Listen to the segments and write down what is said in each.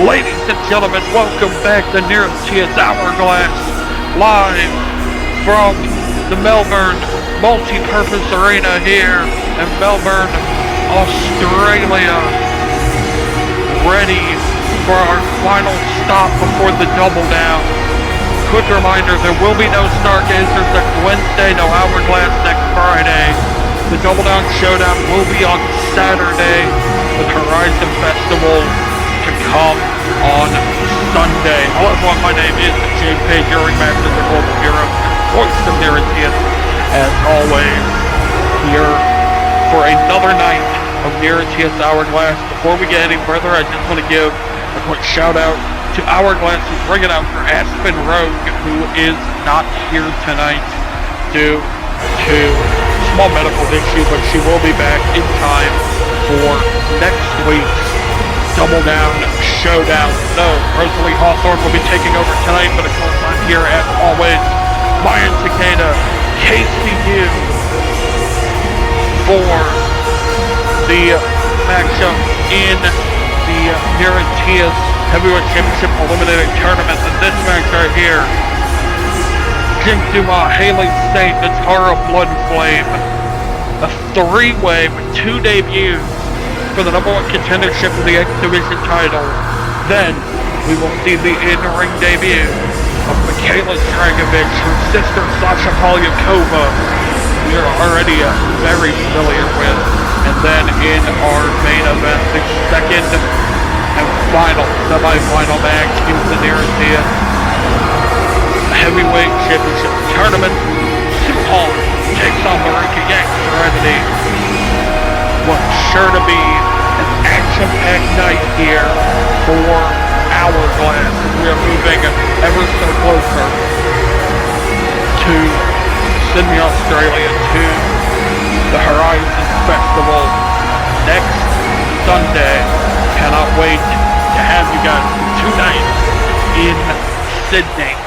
Ladies and gentlemen, welcome back to NIRATIAS Hourglass, live from the Melbourne Multi-Purpose Arena here in Melbourne, Australia. Ready for our final stop before the double down. Quick reminder, there will be no Stargazers next Wednesday, no Hourglass next Friday. The Double Down Showdown will be on Saturday, with Horizon Festival to come on Sunday. Hello everyone, my name is JP, your Ringmaster, the Global Hero, voice of NIRATIAS, as always, here for another night of NIRATIAS Hourglass. Before we get any further, I just want to give a quick shout out to Hourglass, who's bringing out for Aspen Rogue, who is not here tonight due to small medical issue, but she will be back in time for next week's Double Down Showdown. So, Rosalie Hawthorne will be taking over tonight, but of course I'm here as always, Mayan Takeda, KCU, for the matchup in the NIRATIAS Heavyweight Championship Eliminator Tournament. And this match right here, Jim Dumas, Haley Saint, and Tara Bloodflame. A three-way with two debuts for the #1 contendership of the X Division title. Then we will see the in-ring debut of Michaela Dragovich, her sister Sasha Polyakova, we are already very familiar with. And then in our main event, the second and final semi-final match in the NIRATIAS Heavyweight Championship Tournament, Suhan takes on Marika Yang Serenity. What's sure to be an action-packed night here for Hourglass. We are moving ever so closer to Sydney, Australia, to the Horizon Festival next Sunday. Cannot wait to have you guys for 2 nights in Sydney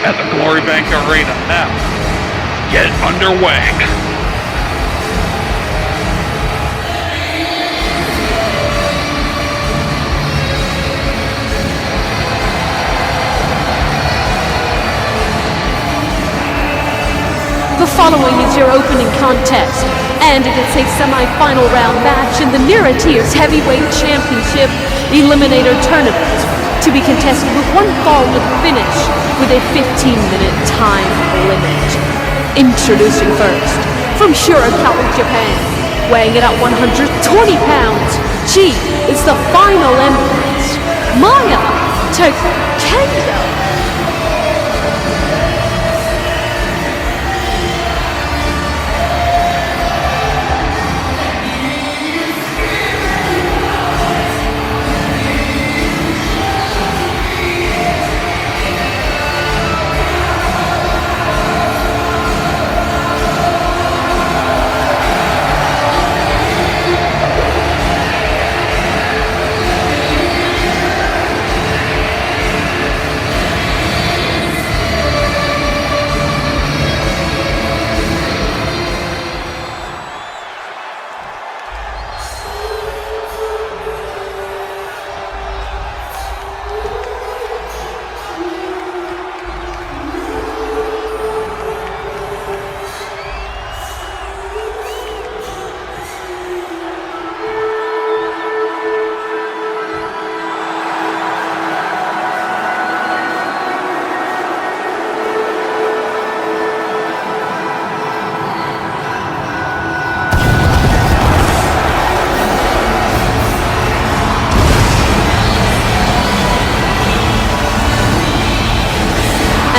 at the Glory Bank Arena. Now, get underway. The following is your opening contest, and it is a semi-final round match in the NIRATIAS Heavyweight Championship Eliminator Tournament, to be contested with one fall to the finish, with a 15-minute time limit. Introducing first, from Shirakawa, Japan, weighing in at 120 pounds, she is the final Empress, Maya Takeda.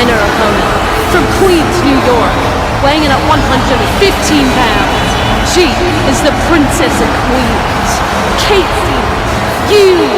And her opponent, from Queens, New York, weighing in at 115 pounds, she is the Princess of Queens, KCU.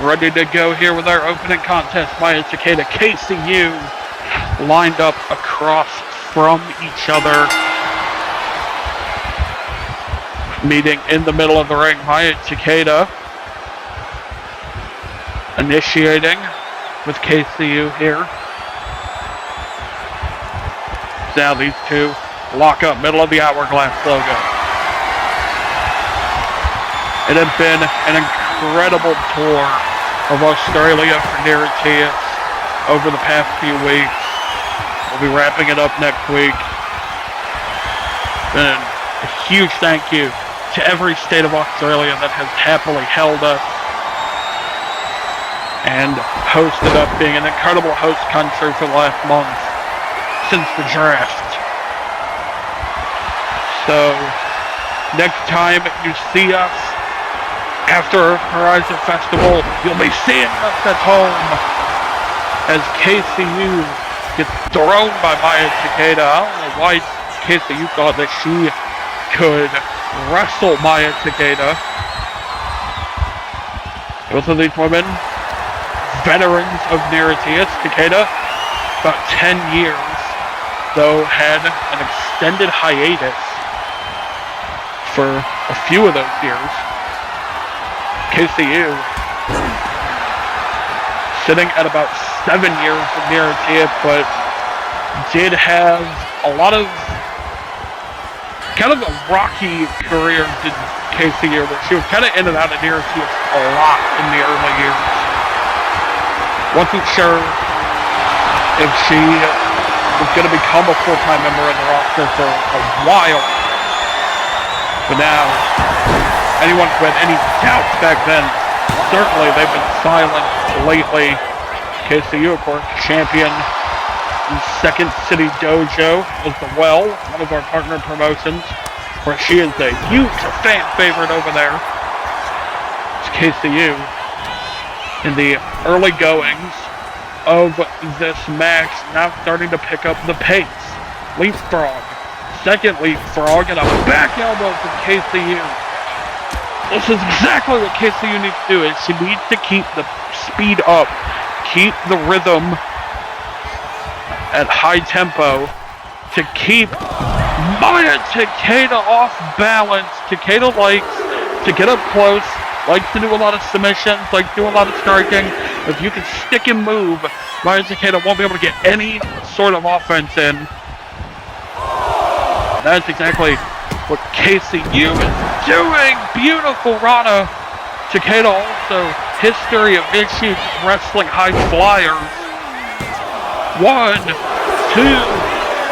ready to go here with our opening contest. Maya Takeda, KCU lined up across from each other. Meeting in the middle of the ring. Maya Takeda initiating with KCU here. Now these two lock up, middle of the Hourglass logo. It had been an incredible tour of Australia for NIRATIAS over the past few weeks. We'll be wrapping it up next week. And a huge thank you to every state of Australia that has happily held us and hosted us, being an incredible host country for the last month since the draft. So, next time you see us after Horizon Festival, you'll be seeing us at home as KCU gets thrown by Maya Takeda. I don't know why KCU thought that she could wrestle Maya Takeda. Both of these women, veterans of NIRATIAS. Takeda, about 10 years, though had an extended hiatus for a few of those years. KCU sitting at about 7 years of NIRATIAS, but did have a lot of kind of a rocky career in KCU, where she was kind of in and out of NIRATIAS a lot in the early years. Wasn't sure if she was going to become a full-time member of the roster for a while. But now, anyone who had any doubts back then, certainly they've been silent lately. KCU, of course, champion in Second City Dojo as well, one of our partner promotions, where she is a huge fan favorite over there. It's KCU in the early goings of this match, now starting to pick up the pace. Leapfrog, second leapfrog, and a back elbow from KCU. This is exactly what KCU needs to do. Is she needs to keep the speed up, keep the rhythm at high tempo, to keep Maya Takeda off balance. Takeda likes to get up close, likes to do a lot of submissions, likes to do a lot of striking. If you can stick and move, Maya Takeda won't be able to get any sort of offense in. That's exactly what KCU is doing. Beautiful Rana. Takeda also history of issues wrestling high flyers. 1, 2,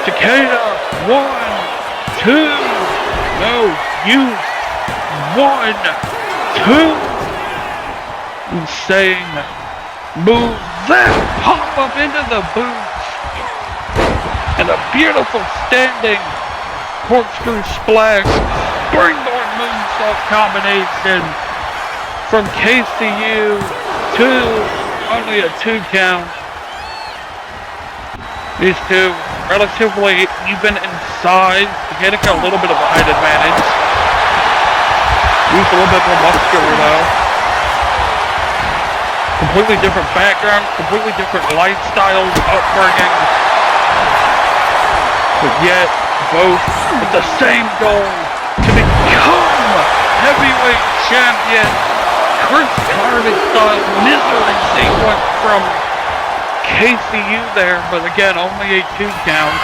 Takeda, 1, 2, no, you, 1, 2, insane, move that, pop up into the boots, and a beautiful standing corkscrew splash, springboard moonsault combination from KCU to only a 2 count. These two relatively even in size. Takeda got a little bit of a height advantage. He's a little bit more muscular though. Completely different background, completely different lifestyles, upbringing. But yet, both with the same goal, to become heavyweight champion. Chris Carvin style misery sequence from KCU there, but again, only a 2 count.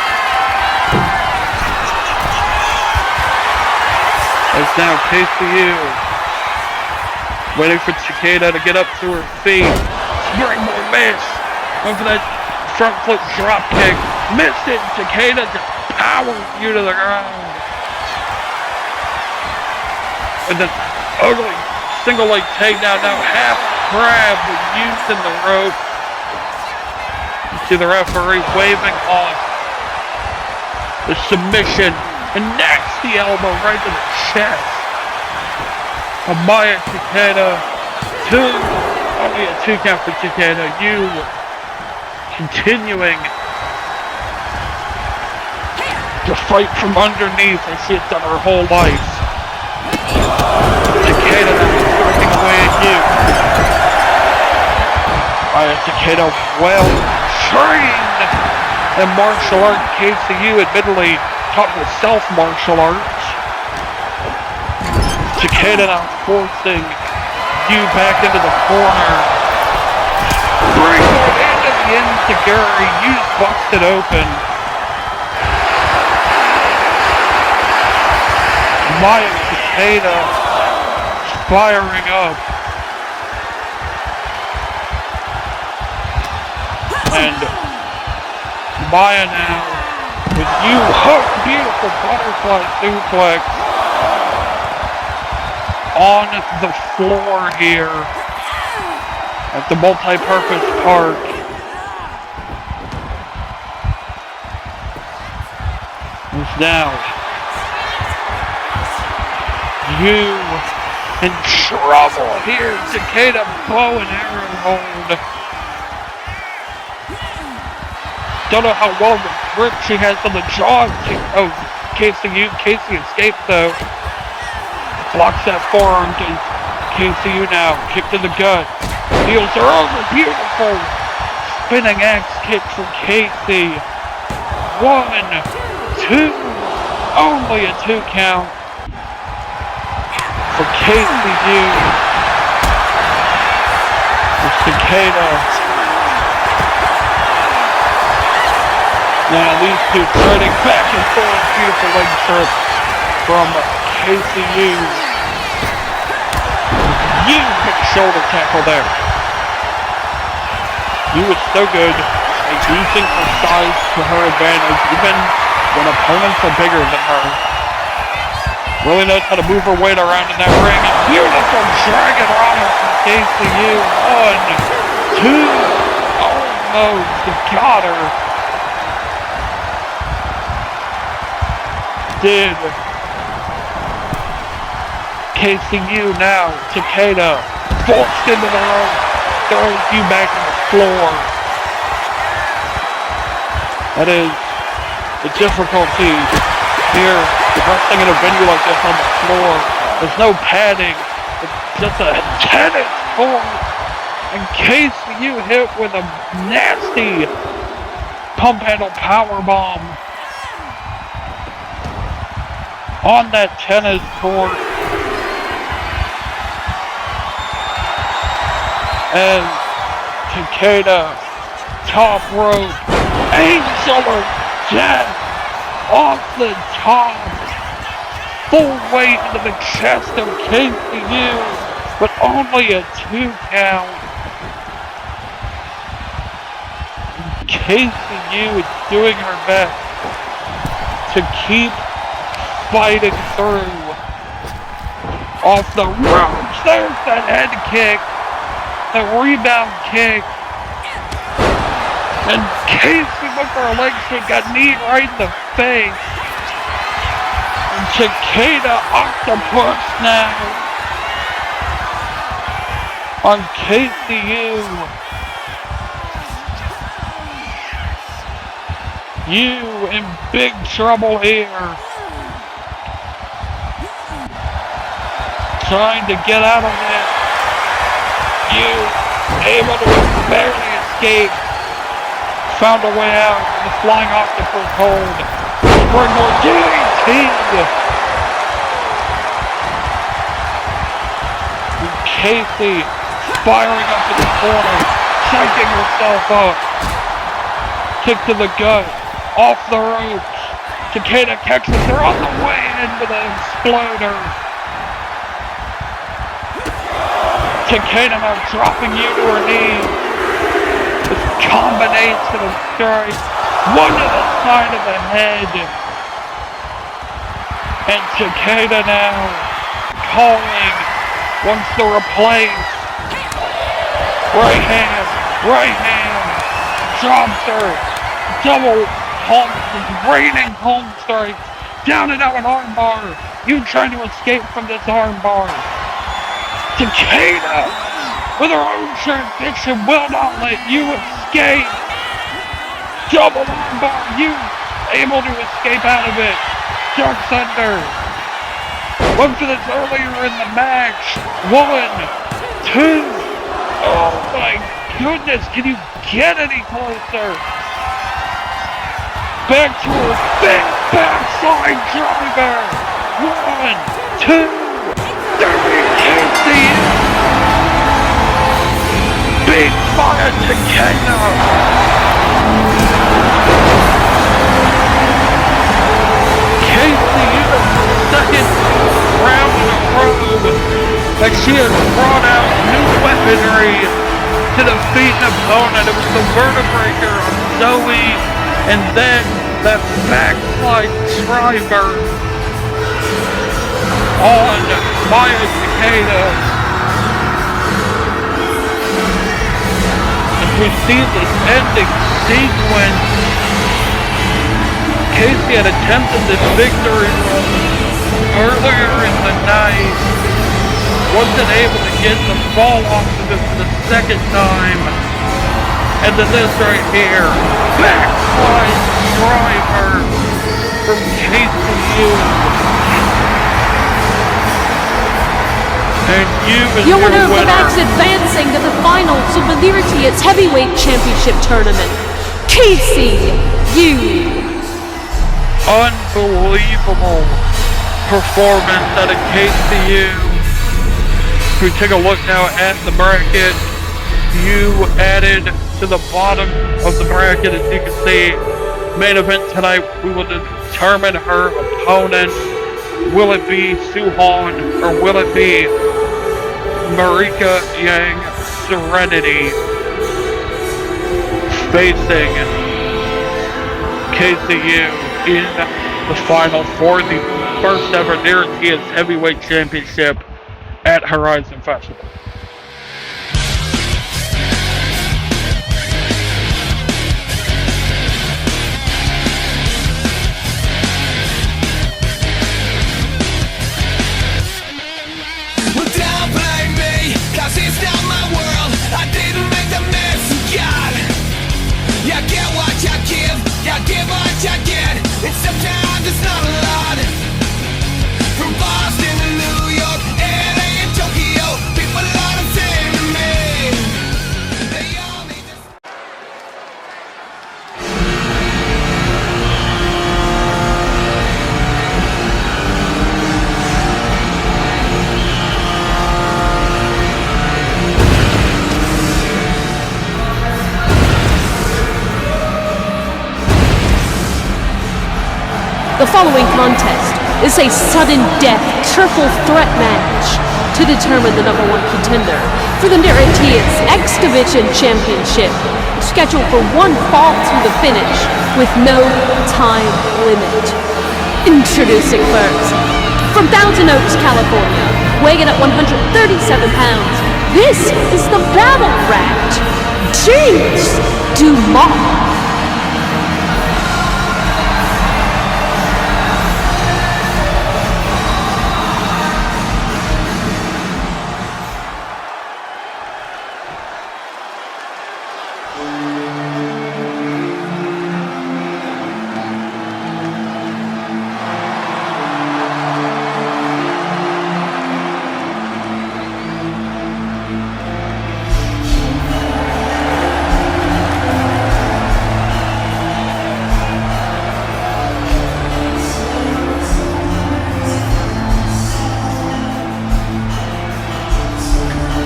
As now KCU waiting for Takeda to get up to her feet. Springboard miss. Going for that front foot drop kick. Missed it. Takeda just powers you to the ground. And then ugly single leg takedown. Now half grab with using the rope. You see the referee waving off the submission. And nasty elbow right to the chest of Maya Takeda. 2, only a 2 count for Takeda. You continuing to fight from underneath as she has done her whole life. Takeda now is working away at you. Takeda, well trained in martial arts. KCU admittedly taught herself martial arts. Takeda now forcing you back into the corner. Springboard into the enziguri. You's busted open. Maya Takeda firing up. And Maya now with you hook, beautiful butterfly suplex on the floor here at the multi-purpose park. It's now you in trouble here. Takeda bow and arrow hold. Don't know how well the grip she has on the jaw. KCU. Casey escaped though. Blocks that forearm to KCU now. Kick to the gut. Heels are over. Beautiful spinning axe kick from Casey. 1, 2. Only a 2 count for KCU. It's Takeda. Now these two turning back and forth. Beautiful leg trip from KCU. You big shoulder tackle there. You was so good at using her size to her advantage, even when opponents are bigger than her. Really knows how to move her weight around in that ring. And beautiful Dragon Rana from KCU. 1, 2. Almost got her. Did. KCU now. Takeda forced into the rope. Throws you back on the floor. That is the difficulty here. Wrestling in a venue like this on the floor. There's no padding. It's just a tennis court. And KCU hit with a nasty pump handle powerbomb on that tennis court. And Takeda, top rope, angel of death, off the top, full weight into the chest of KCU, but only a 2 count. KCU is doing her best to keep fighting through. Off the ropes, there's that head kick, the rebound kick, and Casey with her leg kick got kneed right in the face. And Takeda octopus now on KCU. You in big trouble here. Trying to get out of it. You able to barely escape. Found a way out with the flying octopus hold. Springboard DDT. Casey firing up in the corner, psyching herself up. Kick to the gut, off the ropes. Takeda catches her on the way in with an exploder. Takeda now dropping you to her knees. This combination of strikes, one to the side of the head. And Takeda now calling, wants to replace. Right hand, drops her, double raining home strikes, down and out an armbar. You trying to escape from this armbar. Takeda, with her own jurisdiction, will not let you escape. Double armbar, you able to escape out of it. Dark Thunder. Went for this earlier in the match. 1, 2. Oh my goodness, can you get any closer? Back to a big backside driver. 1, 2, 3, Casey. Big fire to Kano. Casey in the second round in a row that she has brought out new weaponry to defeat an opponent. It was the vertebraker on Zoe, and then that backslide driver on Maya Takeda. As we see this ending sequence, Casey had attempted this victory run earlier in the night, wasn't able to get the fall off of it for the second time, and then this right here, backslide driver from KCU. And your winner of the match advancing to the finals of the NIRATIAS Heavyweight Championship Tournament, KCU. Unbelievable performance out of KCU. If we take a look now at the bracket, you added to the bottom of the bracket, as you can see. Main event tonight, we will determine her opponent. Will it be Suhan or will it be Marika Yang Serenity facing KCU in the final for the first ever NIRATIAS Heavyweight Championship at Horizon Festival. Sometimes it's not a lot. From Boston to New York, LA and Tokyo, people are the same to me. They all need to... The following contest is a sudden death triple threat match to determine the #1 contender for the NIRATIAS X Division Championship, scheduled for one fall to the finish with no time limit. Introducing first, from Thousand Oaks, California, weighing in at 137 pounds, this is the Battle Rat, James Dumas.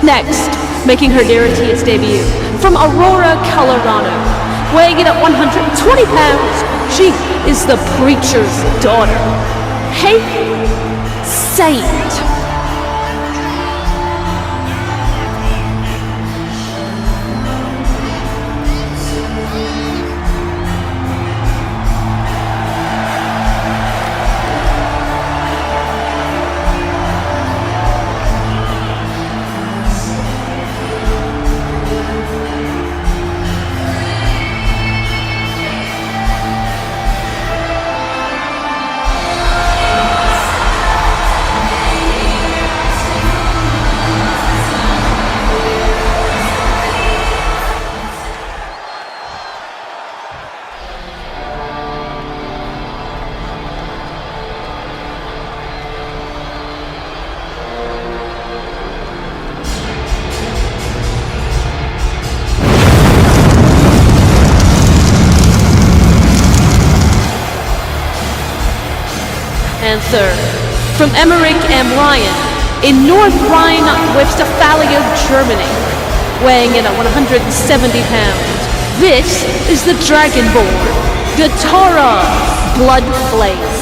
Next, making her NIRATIAS debut, from Aurora, Colorado, weighing in at 120 pounds, she is the Preacher's daughter, Hayden Saint. Third, from Emmerich M. Ryan in North Rhine-Westphalia, Germany, weighing in at 170 pounds. This is the Dragonborn, Gatara Bloodflame.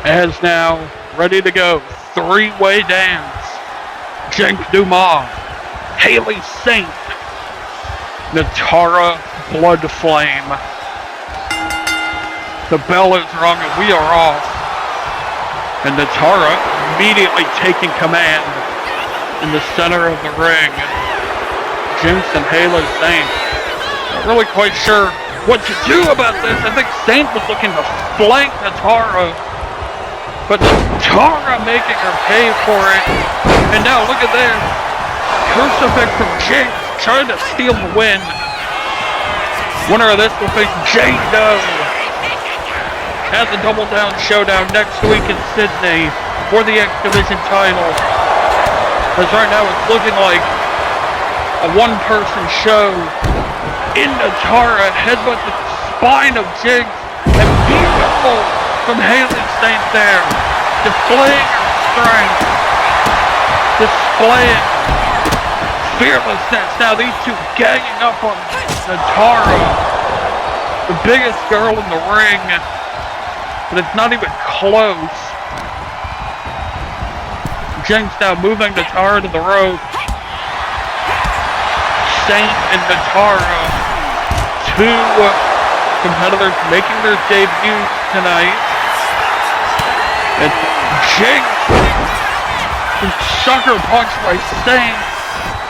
As now, ready to go, three-way dance. Jenk Dumas, Haley Saint, Natara Bloodflame. The bell is rung and we are off. And Natara immediately taking command in the center of the ring. Jinx and Haley Saint. Not really quite sure what to do about this. I think Saint was looking to flank Natara. But Natara making her pay for it. And now look at this. Crucifix from Jinx trying to steal the win. Winner of this will face Jane Doe at the Double Down Showdown next week in Sydney for the X Division title. As right now it's looking like a one-person show. In Natara, headbutt the spine of Jinx, and beautiful from Haley Saint there, displaying her strength, displaying fearlessness. Now these two ganging up on Natara, the biggest girl in the ring, but it's not even close. Jinx now moving Natara to the rope. Saint and Natara, two competitors making their debut tonight. And Jinx, sucker punch by Saint.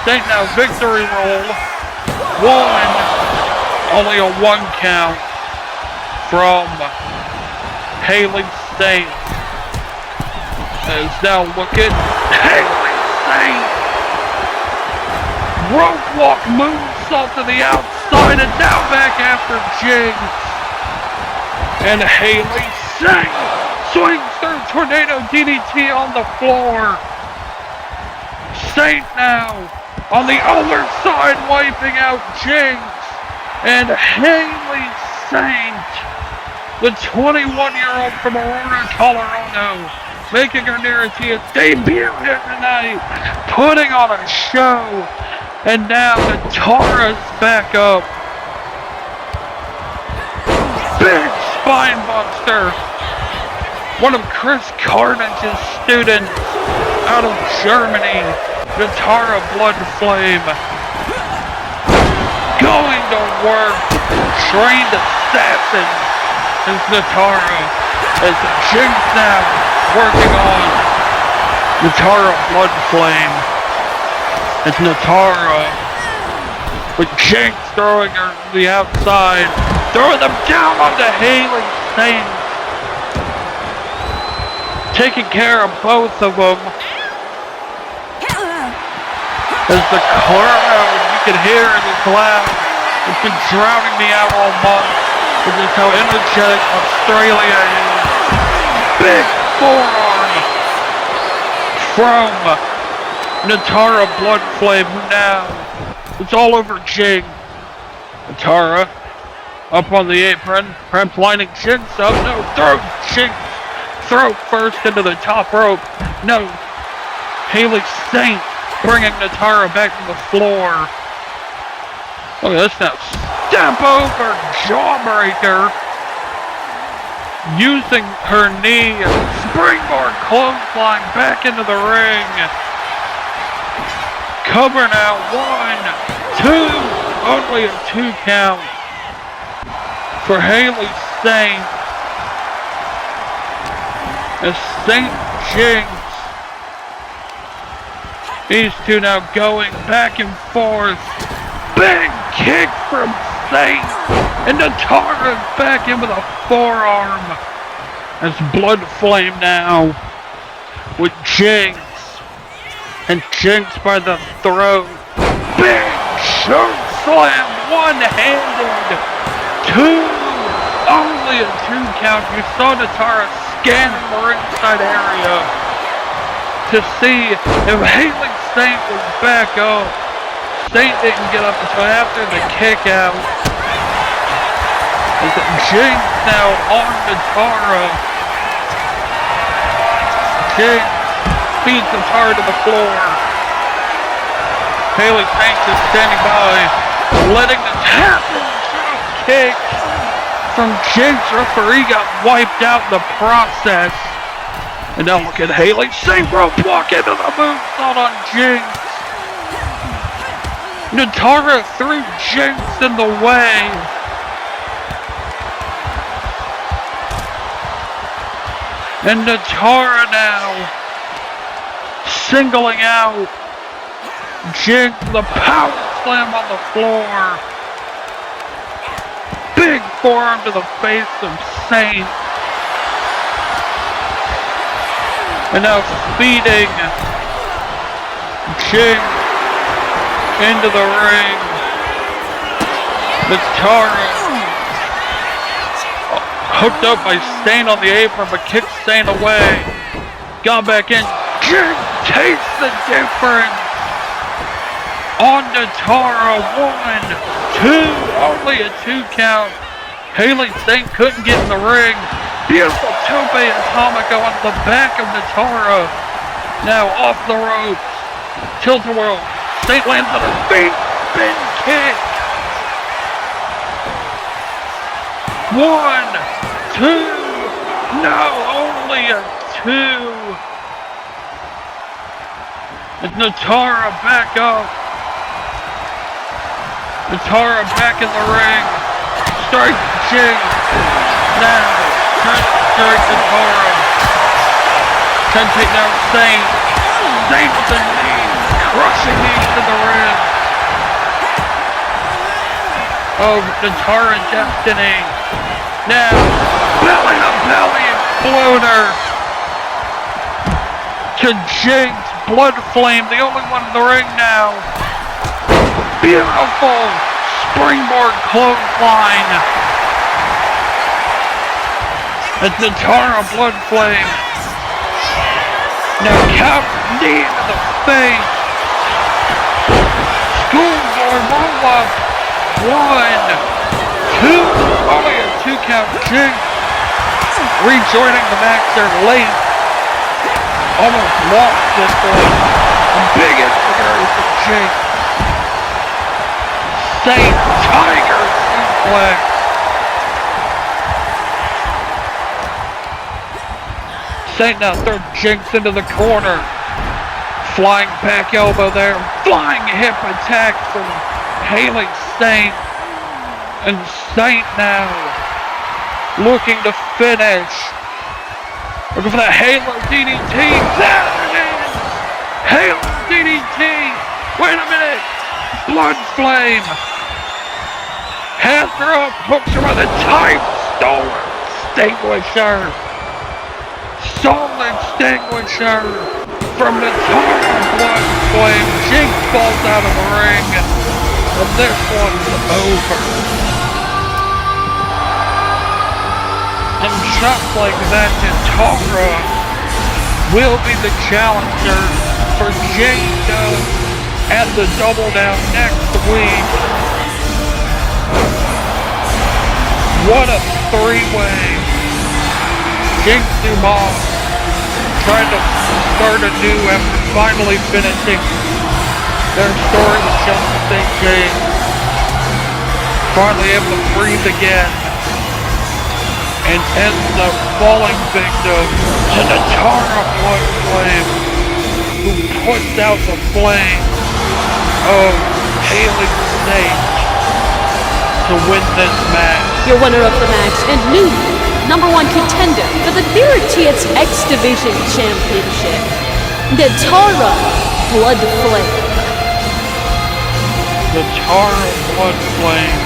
Saint now victory roll. One, only a one count from Haley Saint. As now look at Haley Saint. Rope walk moonsault to the outside and now back after Jinx. And Haley Saint swings through tornado DDT on the floor. Saint now on the other side wiping out Jinx. And Haley Saint, the 21-year-old from Aurora, Colorado, making her NIRATIAS debut here tonight, putting on a show. And now Natara's back up. Big spine buster. One of Chris Carnage's students out of Germany, Natara Bloodflame. Going to work. Trained assassin is Natara. As Jinx now working on Natara Bloodflame. It's Natara with Jinx throwing her to the outside, throwing them down onto Haley Saint. Taking care of both of them. As the crowd, you can hear it is loud. It's been drowning me out all month. This is how energetic Australia is. Big forearm from Natara Bloodflame, who now it's all over Jinx. Natara up on the apron, perhaps lining Jinx up. No, throw Jinx. Throw first into the top rope. No. Haley Saint bringing Natara back to the floor. Look at this now. Step over jawbreaker. Using her knee. Springboard clothesline back into the ring. Cover now. 1, 2. Only a 2 count for Haley Saint. As Saint Jinx. These two now going back and forth. Big kick from Saint. And Natara's back in with a forearm. As Blood Flame now with Jinx. And Jinx by the throat. Big choke slam, one-handed. Only a 2 count. You saw Natara scanning the ringside area to see if Haley Saint was back up. Saint didn't get up until after the kick out. Jinx now on Natara. Jinx feeds Natara to the floor. Haley Saint is standing by, letting the tap kick from Jinx. Referee got wiped out in the process. And now look at Haley Saint walk into the moonsault on Jinx. Natara threw Jinx in the way. And Natara now singling out Jinx, the power slam on the floor. Big forearm to the face of Saint. And now speeding Jinx into the ring. Natara hooked up by Saint on the apron, but kicked Saint away. Got back in. Jinx tastes the difference. On Natara, 1, 2, only a 2 count. Haley Saint couldn't get in the ring. Beautiful tope atomico on the back of Natara. Now off the ropes. Tilt-a-whirl. Saint lands on his feet. Spin kick. 1, 2. No, only a 2. And Natara back up. Natara back in the ring. Strike Jinx. Now, strike Natara. Can take down Saint. Saint with the knee. Crushing knees to the ribs. Oh, Natara Destiny. Now, belly to belly exploder. To Jinx. Blood Flame, the only one in the ring now. Beautiful springboard clothesline. It's Natara Blood Flame. Now count knee to the face. Schoolboy roll up. 1, 2. Only a 2 count. Jinx rejoining the match there late. Almost lost this one. Big instigators for Jinx. Saint Tiger suplex. Saint now throws Jinx into the corner. Flying back elbow there. Flying hip attack from Haley Saint. And Saint now looking to finish. Looking for the Halo DDT. There it is! Halo DDT! Wait a minute! Blood Flame! Has her up, hooks her by the Time Stolen Extinguisher! Soul Extinguisher! From the Natara Blood Flame. Jinx falls out of the ring. And this one's over. And just like that, Natara will be the challenger for Jada at the Double Down next week. What a 3-way. Jinx Dumas trying to start anew after finally finishing their story with Chelsea St. James. Finally able to breathe again. And ends up falling victim to Natara Blood Flame, who puts out the flame of Haley Saint to win this match. Your winner of the match and new #1 contender for the NIRATIAS X Division Championship, Natara Bloodflame. The Tara Bloodflame,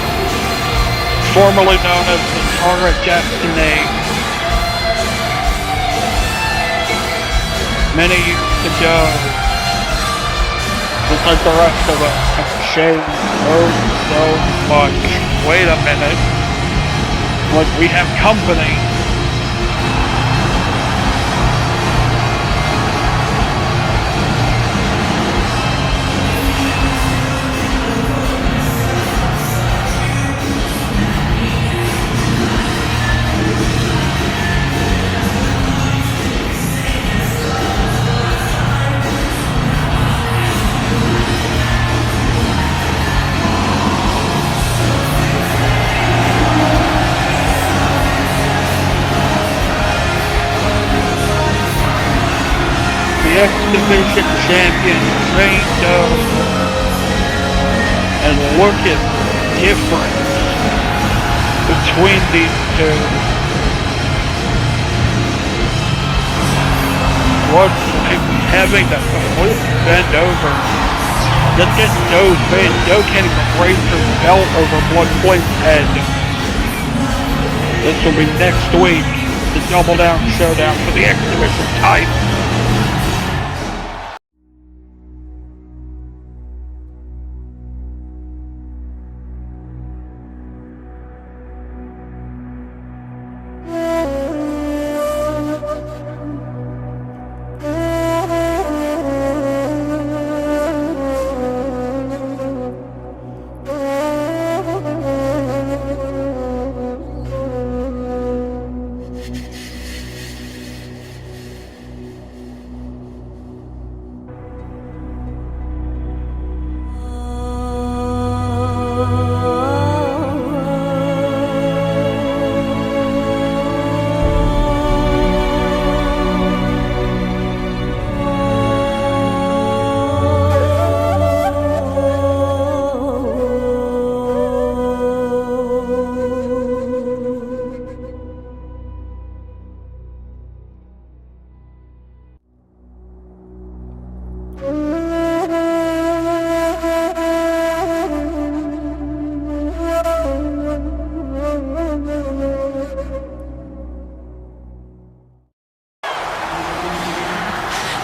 formerly known as the Tara Destiny. Many years ago, just like the rest of us, have changed so much. Wait a minute. Like, we have company. The X Division champion reigned over. And look at the difference between these two. Bloodflame having to completely bend over. Just get Joe's face. Joe can't even raise her belt over Bloodflame's head. This will be next week. The Double Down Showdown for the X Division title.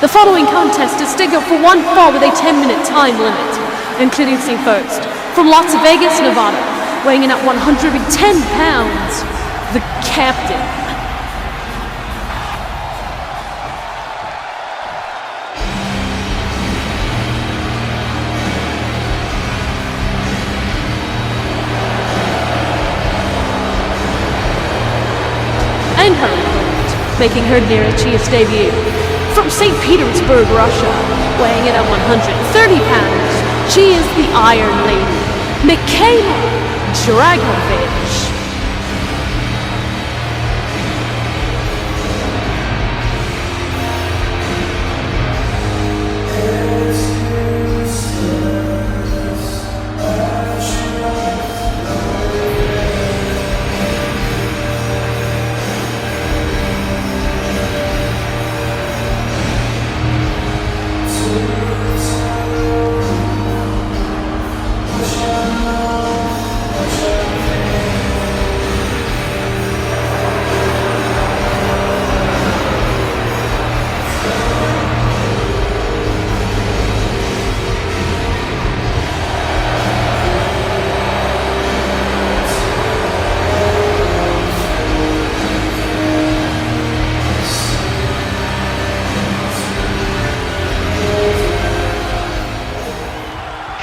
The following contest is scheduled for one fall with a 10-minute time limit, introducing first, from Las Vegas, Nevada, weighing in at 110 pounds, the Captain. And her opponent, making her NIRATIAS debut, from St. Petersburg, Russia, weighing in at 130 pounds, she is the Iron Lady, Mikhaila Dragovich.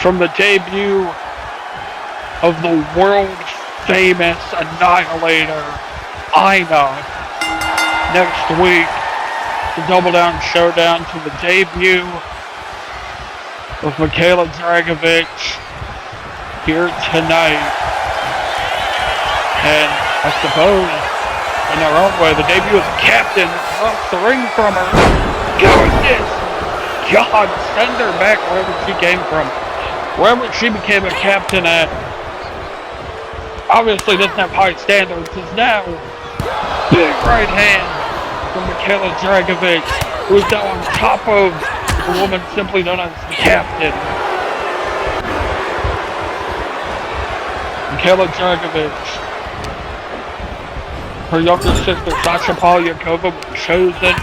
From the debut of the world-famous Annihilator, Ina, next week, the Double Down Showdown, to the debut of Mikhaila Dragovich here tonight. And I suppose, in their own way, the debut of the Captain across the ring from her. Goodness! God, send her back wherever she came from. Wherever she became a captain at, obviously doesn't have high standards, is now Big right hand from Michaela Dragovic, who is now on top of the woman simply known as the Captain. Michaela Dragovic. Her younger sister, Sasha Polyakova, was chosen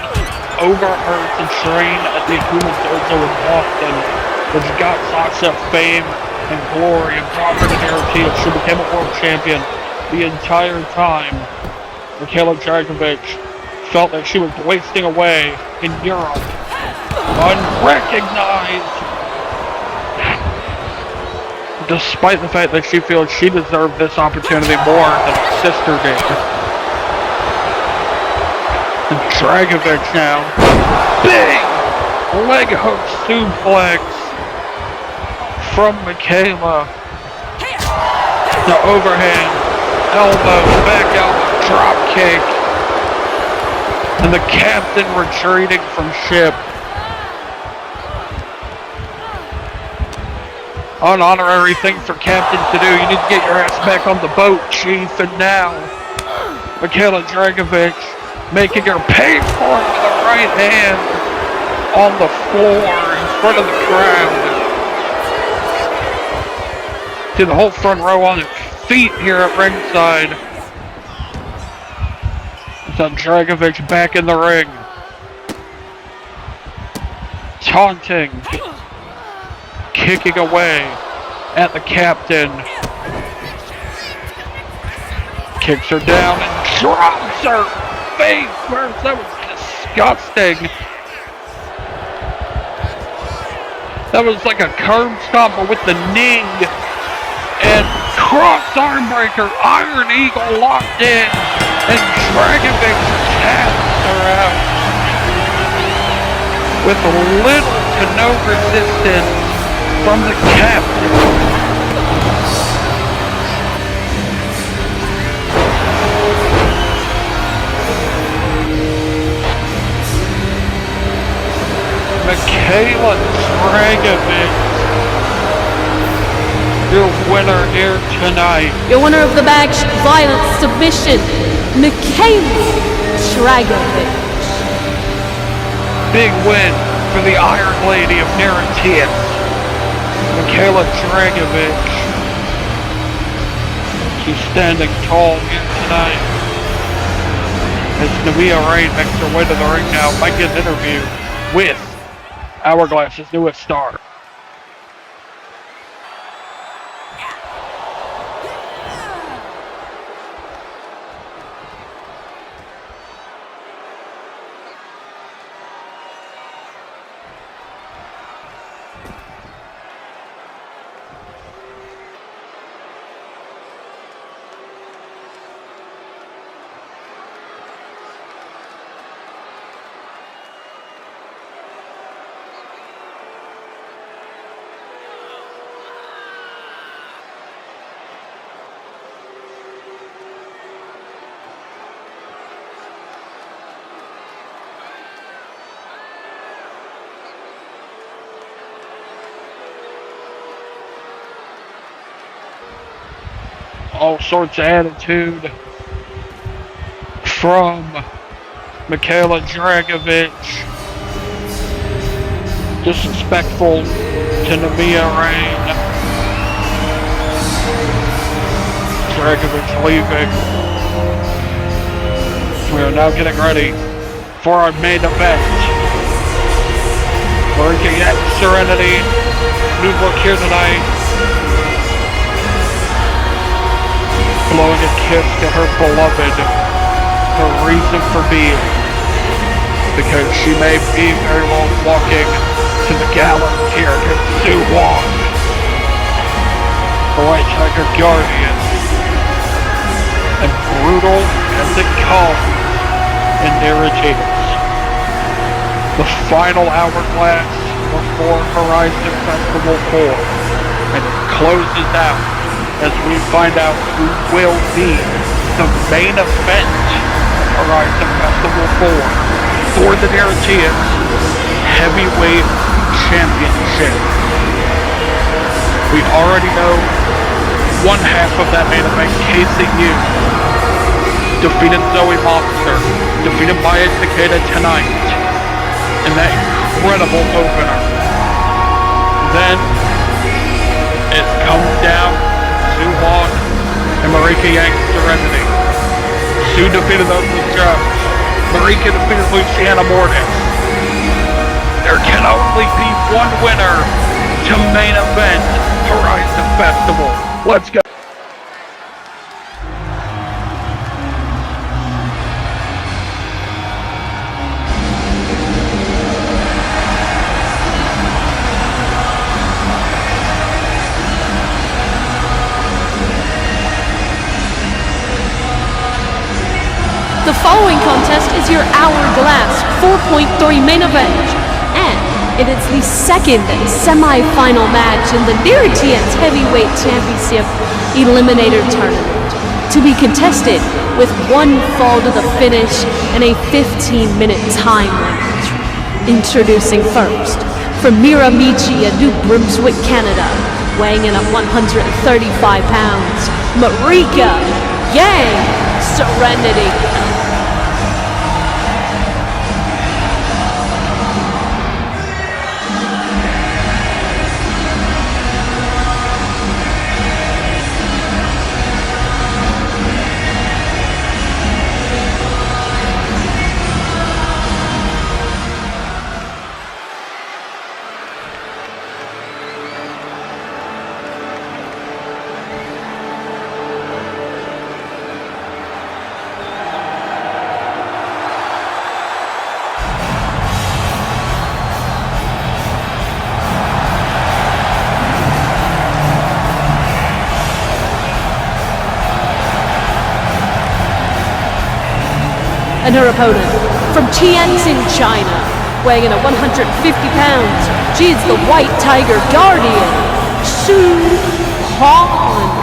over her to train at the Akuma Dojo in Boston, which got Sasha fame and glory and brought her to NIRATIAS. She became a world champion. The entire time, Michaela Dragovic felt that she was wasting away in Europe, unrecognized, despite the fact that she feels she deserved this opportunity more than her sister did. And Dragovic now, big leg hook suplex from Michaela. The overhand, elbow, back elbow, drop kick. And the Captain retreating from ship. An honorary thing for Captain to do. You need to get your ass back on the boat, Chief. And now, Michaela Dragovic making her pay for it with a right hand on the floor in front of the crowd. To the whole front row on its feet here at ringside. So Dragovic back in the ring. Taunting. Kicking away at the Captain. Kicks her down and drops her face first. That was disgusting. That was like a curb stomper with the knee. And cross arm breaker, Iron Eagle locked in. And Dragovic taps her out. With little to no resistance from the Captain. Michaela Dragovic, your winner here tonight. Your winner of the match, violent submission, Michaela Dragovic. Big win for the Iron Lady of NIRATIAS, Michaela Dragovic. She's standing tall here tonight. As Namia Rain makes her way to the ring now, might get an interview with Hourglass's newest star. All sorts of attitude from Michaela Dragovic. Disrespectful to Namia Rain. Dragovic leaving. We are now getting ready for our main event. Working at Serenity. New look here tonight. Blowing a kiss to her beloved, her reason for being, because she may be very well walking to the gallows here against Sue Wong, the White Tiger Guardian, and brutal as it comes in NIRATIAS. The final hourglass before Horizon Festival 4, and it closes out as we find out who will be the main event of Horizon Festival 4 for the NIRATIAS Heavyweight Championship. We already know one half of that main event, KCU, defeated Zoe Monster, defeated Maya Takeda tonight in that incredible opener. Then it comes down to Sue Hong and Marika Yang's Serenity. Sue defeated Oprah Jones. Marika defeated Luciana Mortis. There can only be one winner to main event Horizon Festival. Let's go. The following contest is your Hourglass 4.3 main event, and it is the second semi-final match in the NIRATIAS Heavyweight Championship Eliminator Tournament, to be contested with one fall to the finish and a 15-minute time limit. Introducing first, from Miramichi in New Brunswick, Canada, weighing in at 135 pounds, Marika Yang Serenity. And her opponent, from Tianjin, China, weighing in at 150 pounds, she is the White Tiger Guardian, Sue Hong.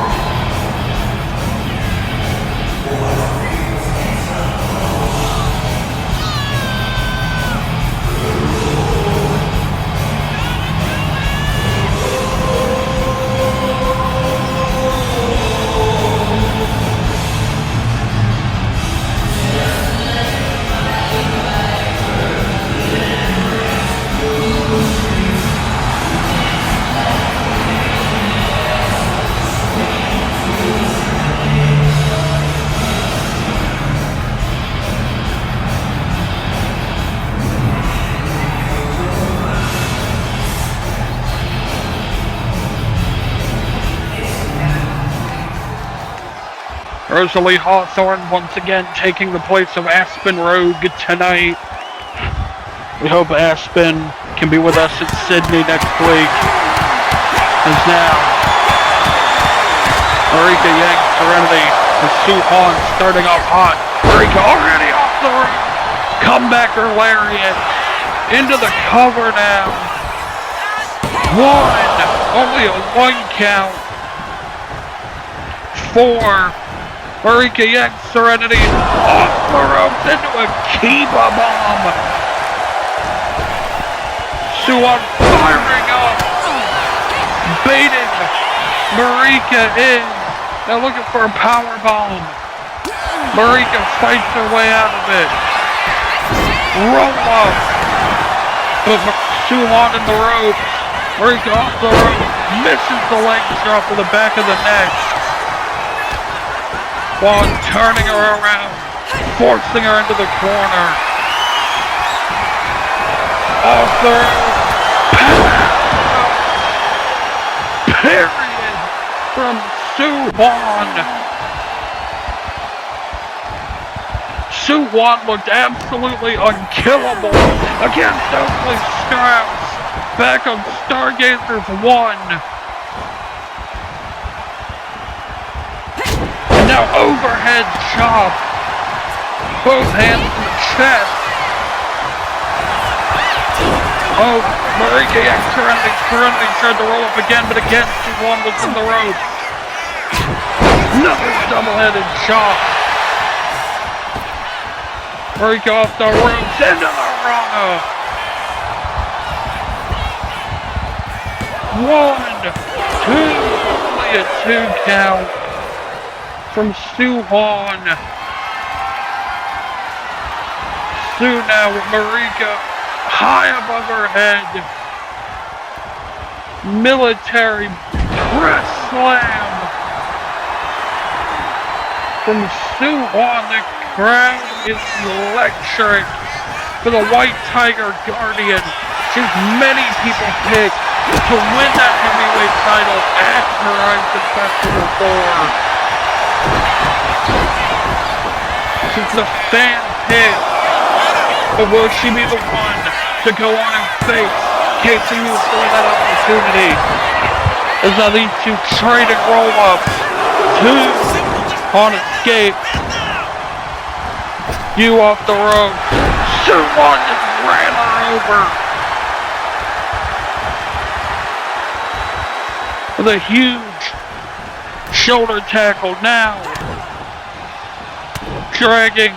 Rosalie Hawthorne once again taking the place of Aspen Rogue tonight. We hope Aspen can be with us in Sydney next week. As now, Marika Yang Serenity and Sue Hong starting off hot. Marika already off the rope. Comebacker lariat into the cover now. Only a one count. 4. Marika Yang Serenity off the ropes into a Kiba bomb. Sue Hong firing up, baiting Marika in. Now looking for a power bomb. Marika fights her way out of it. Roll up, but Sue Hong in the ropes. Marika off the ropes, misses the leg drop to the back of the neck, while turning her around, forcing her into the corner. Off the rope, period from Sue Hong. Sue Hong looked absolutely unkillable against Oakley Strauss back on Stargazers 1. Now overhead chop. Both hands in the chest. Oh, Marika Yang Serenity tried to roll up again, but again, Sue Hong was in the ropes. Another double-headed chop. Marika off the ropes into the Rana. 1, 2, only a 2 count from Sue Hong. Sue now with Marika high above her head. Military press slam from Sue Won. The crowd is electric for the White Tiger Guardian. She's many people picked to win that heavyweight title at Horizon Festival 4. She's the fan pick. But will she be the one to go on and face Casey Hughes for that opportunity? As now these two trading roll-ups. Two on escape. You off the rope. Sue Won just ran her over. With a huge shoulder tackle now. Dragging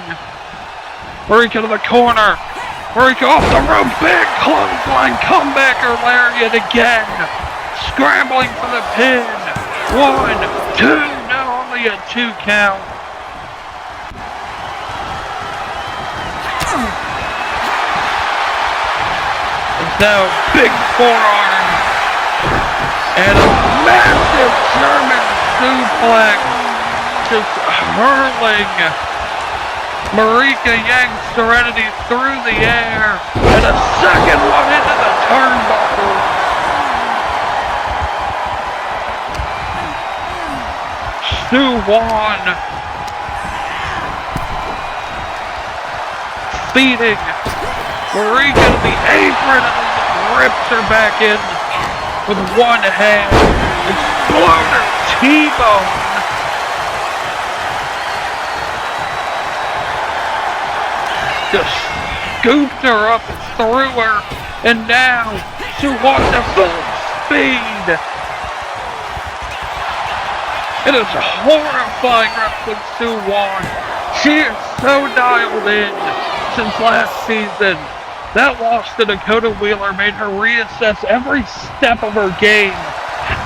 Marika to the corner. Marika off the rope. Big clothesline. Comebacker lariat again. Scrambling for the pin. 1, 2. Now only a 2 count. It's now big forearm. And a massive German suplex. Just hurling Marika Yang Serenity through the air. And a second one into the turnbuckle. Sue Won feeding Marika to the apron and rips her back in with one hand. Exploder T-bone. Just scooped her up and threw her. And now Sue Won to full speed. It is horrifying wrestling Sue Won. She is so dialed in since last season. That loss to Dakota Wheeler made her reassess every step of her game,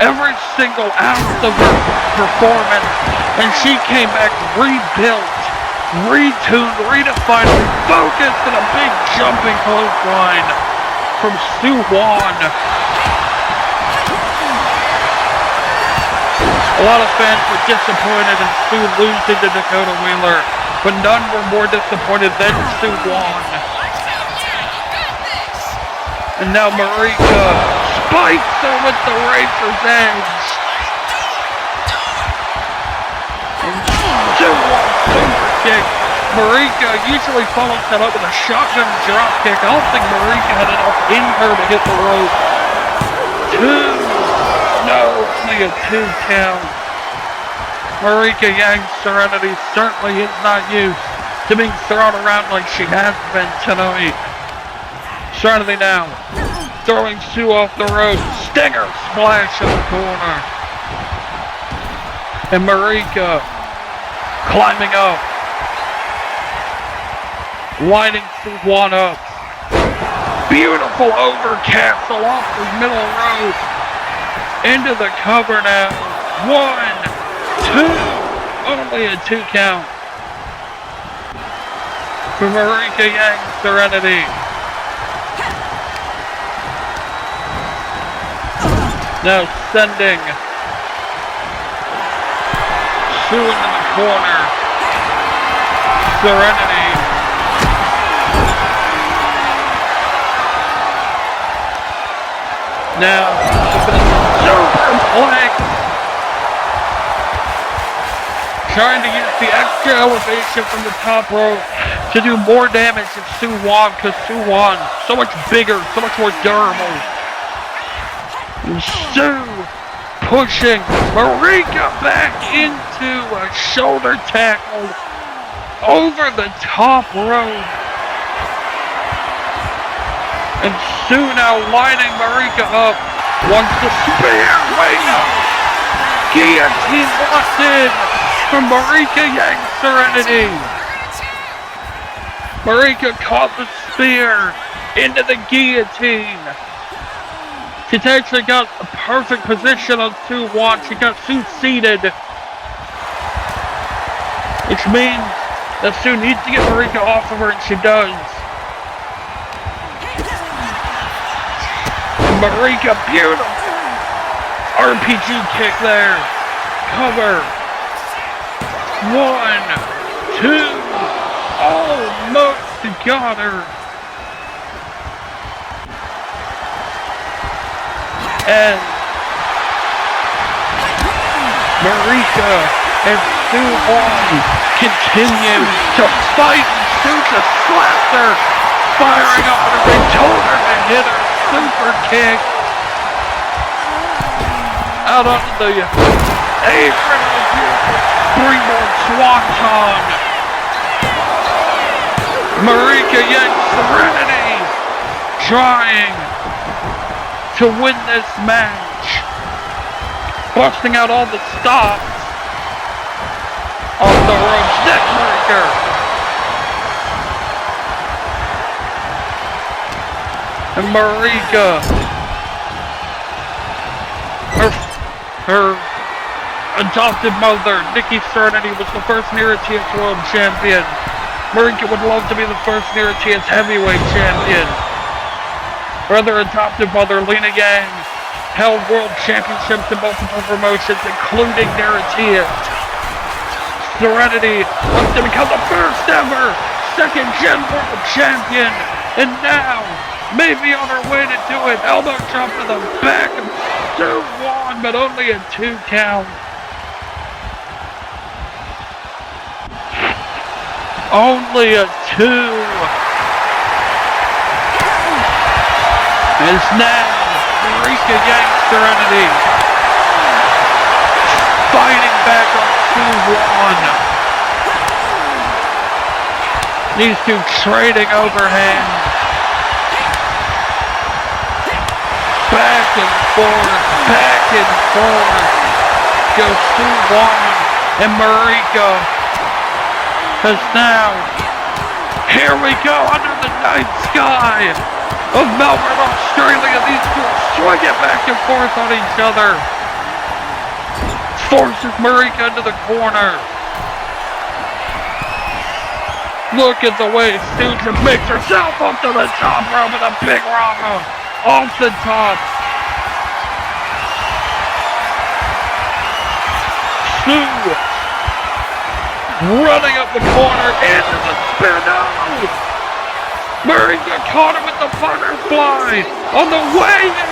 every single ounce of her performance, and she came back rebuilt, retuned, redefined, refocused, and a big jumping clothesline from Sue Won. A lot of fans were disappointed in Sue losing to Dakota Wheeler, but none were more disappointed than Sue Won. And now Marika spikes her with the Razor's Edge. And Sue Won super kick. Marika usually follows that up with a shotgun drop kick. I don't think Marika had enough in her to hit the rope. 2. No, only a 2 count. Marika Yang Serenity certainly is not used to being thrown around like she has been tonight. Serenity now throwing Sue off the rope. Stinger splash in the corner. And Marika climbing up. Lining Sue Won up. Beautiful overcastle off the middle rope. Into the cover now. 1, 2. Only a 2 count. For Marika Yang Serenity. Now sending Sue into the corner. Serenity. Now superplex. Trying to use the extra elevation from the top rope to do more damage than Sue Won, because Sue Won so much bigger, so much more durable. And Sue pushing Marika back into a shoulder tackle over the top rope. And Sue now lining Marika up. Wants the spear. Wait up. Guillotine locked in from Marika Yang Serenity. Marika caught the spear into the guillotine. She's actually got a perfect position on Sue Won. She got Sue seated. Which means that Sue needs to get Marika off of her, and she does. Marika, beautiful. RPG kick there. Cover. 1, 2. Almost got her. And Marika and Sue Wong continue to fight. Sue just slapped her, firing up her. They told her to hit her super kick out onto the apron. Springboard swanton. Marika yanks Serenity, trying to win this match, busting out all the stops off the ropes. Neckbreaker. And Marika, her adopted mother, Nikki Serenity, was the first NIRATIAS World Champion. Marika would love to be the first NIRATIAS Heavyweight Champion. Her other adopted mother, Lena Yang, held World Championships in multiple promotions, including NIRATIAS. Serenity wants to become the first ever second-gen World Champion, and now, maybe on her way to do it, elbow drop to the back of Sue Wong, but only a 2 count. Only a 2. As now, Marika yanks Serenity, fighting back on Sue Wong. These two trading overhand. Back and forth goes Sue Wong, and Marika has now, here we go, under the night sky of Melbourne, Australia. These two are swinging back and forth on each other. Forces Marika into the corner. Look at the way Sue just makes herself up to the top rope with a big Rama off the top. Sue running up the corner into the spin. Marika caught him with the butterfly on the way in,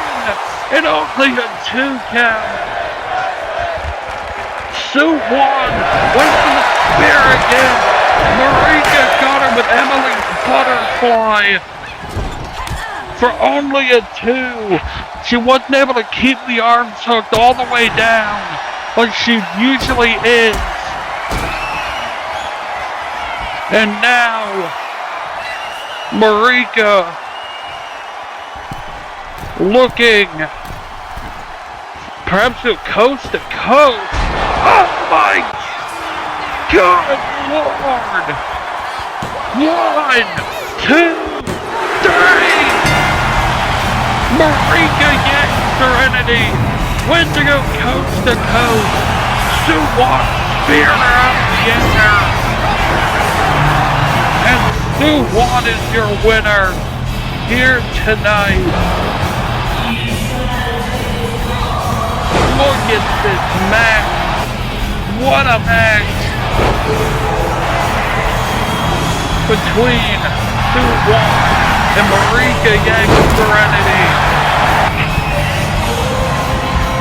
and only a 2 count. Sue Wong went for the spear again. Marika got her with Emily's butterfly for only a 2. She wasn't able to keep the arms hooked all the way down like she usually is. And now, Marika looking perhaps to coast to coast. Oh my God, Lord! 1, 2, 3! Marika yanks Serenity, went to go coast to coast. Sue Wong speared her out of the air. And Sue Wong is your winner here tonight. Look at this match. What a match between Sue Wong and Marika yanks Serenity.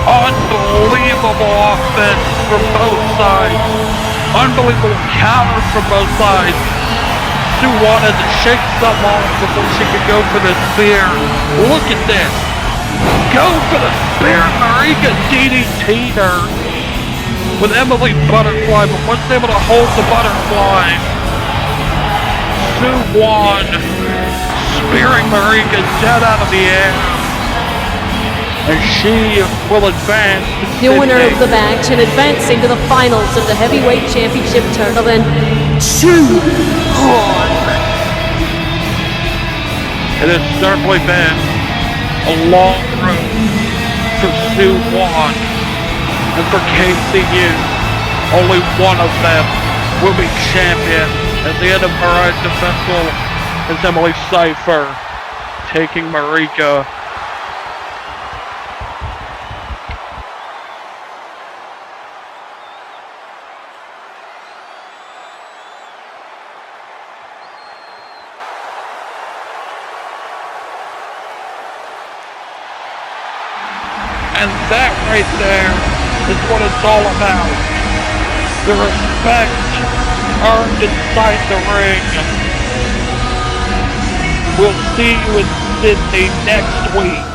Unbelievable offense from both sides. Unbelievable counters from both sides. Sue wanted to shake some off before she could go for the spear. Look at this. Go for the spear. Marika DDT'd her with Emily Butterfly, but wasn't able to hold the butterfly. Sue Wong spearing Marika dead out of the air. And she will advance. The winner of the match and advancing to the finals of the Heavyweight Championship tournament, Sue Wong. It has certainly been a long road for Sue Wong and for KCU. Only one of them will be champion at the end of Horizon Festival. It's Emily Cypher taking Marika And that right there is what it's all about. The respect earned inside the ring. We'll see you in Sydney next week.